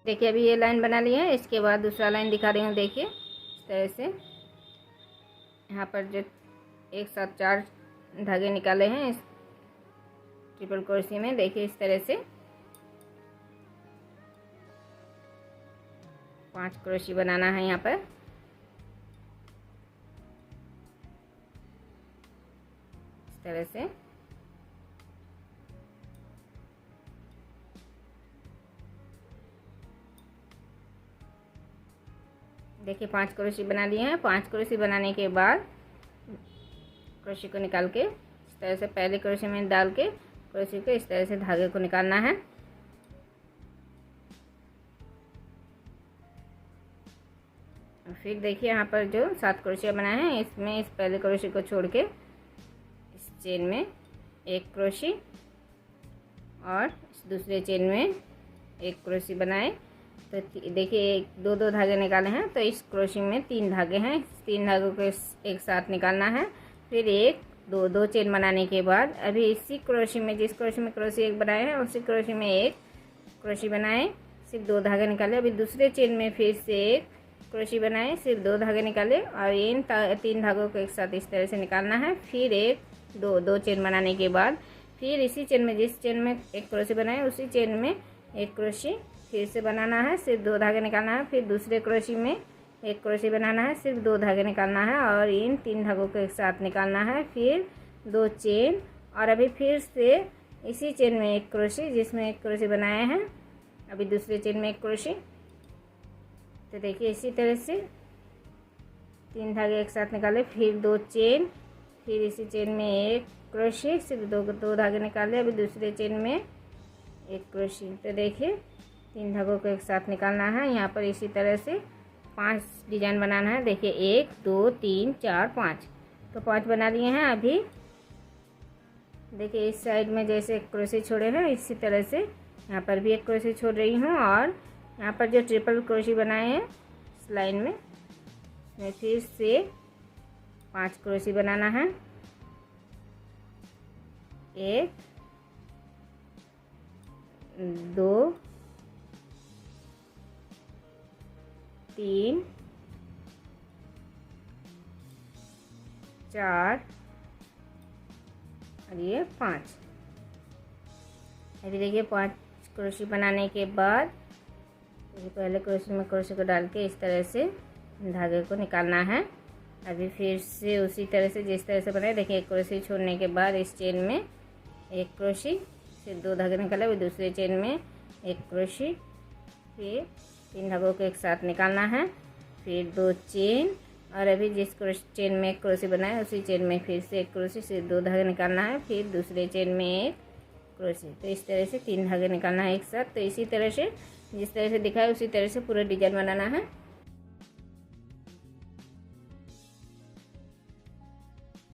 देखिए अभी ये लाइन बना ली है। इसके बाद दूसरा लाइन दिखा रही हूँ। देखिए इस तरह से यहाँ पर जो एक साथ 4 धागे निकाले हैं इस ट्रिपल क्रोशे में। देखिए इस तरह से 5 क्रोशे बनाना है यहाँ पर। इस तरह से देखिए 5 क्रोशे बना लिए हैं। 5 क्रोशे बनाने के बाद क्रोशे को निकाल के इस तरह से पहले क्रोशे में डाल के क्रोशे को इस तरह से धागे को निकालना है। फिर देखिए यहाँ पर जो 7 क्रोशे बनाए हैं इसमें इस पहले क्रोशे को छोड़ के इस चेन में 1 क्रोशे और इस दूसरे चेन में 1 क्रोशे बनाए। तो देखिए 2 धागे निकाले हैं। तो इस क्रोशे में 3 धागे हैं। 3 धागों को एक साथ निकालना है। फिर 1 2 चेन बनाने के बाद अभी इसी क्रोशे में जिस क्रोशे में क्रोशे 1 बनाए हैं उसी क्रोशे में 1 क्रोशे बनाए, सिर्फ 2 धागे निकाले। अभी दूसरे चेन में फिर से 1 क्रोशे बनाए, सिर्फ 2 धागे निकाले और इन 3 धागों को एक साथ इस तरह से निकालना है। फिर 1 2 चेन बनाने के बाद फिर इसी चेन में जिस चेन में 1 क्रोशे बनाए उसी चेन में 1 क्रोशे फिर से बनाना है, सिर्फ 2 धागे निकालना है। फिर दूसरे क्रोशे में 1 क्रोशे बनाना है, सिर्फ 2 धागे निकालना है और इन 3 धागों को एक साथ निकालना है। फिर 2 चेन और अभी फिर से इसी चेन में 1 क्रोशे जिसमें 1 क्रोशे बनाए हैं, अभी दूसरे चेन में 1 क्रोशे। तो देखिए इसी तरह से 3 धागे एक साथ निकाले, फिर 2 चेन, फिर इसी चेन में 1 क्रोशे, सिर्फ 2 धागे निकाले, अभी दूसरे चेन में 1 क्रोशे। तो देखिए 3 धागों को एक साथ निकालना है। यहाँ पर इसी तरह से 5 डिजाइन बनाना है। देखिए 1 2 3 4 5, तो 5 बना लिए हैं। अभी देखिए इस साइड में जैसे क्रोशे छोड़े हैं इसी तरह से यहाँ पर भी 1 क्रोशे छोड़ रही हूँ और यहाँ पर जो ट्रिपल क्रोशे बनाए हैं इस लाइन में फिर से 5 क्रोशे बनाना है। 1 2 3 4 और ये 5। अभी देखिए 5 क्रोशे बनाने के बाद पहले क्रोशे में क्रोशे को डाल के इस तरह से धागे को निकालना है। अभी फिर से उसी तरह से जिस तरह से बनाए, देखिए 1 क्रोशे छोड़ने के बाद इस चेन में 1 क्रोशे, फिर 2 धागे निकाले, अभी दूसरे चेन में 1 क्रोशे, फिर 3 धागों को एक साथ निकालना है। फिर 2 चेन और अभी जिस चेन में 1 क्रोशे बनाए उसी चेन में फिर से 1 क्रोशे से 2 धागे निकालना है। फिर दूसरे चेन में 1 क्रोशे। तो इस तरह से 3 धागे निकालना है एक साथ। तो इसी तरह से जिस तरह से दिखाया उसी तरह से पूरा डिजाइन बनाना है।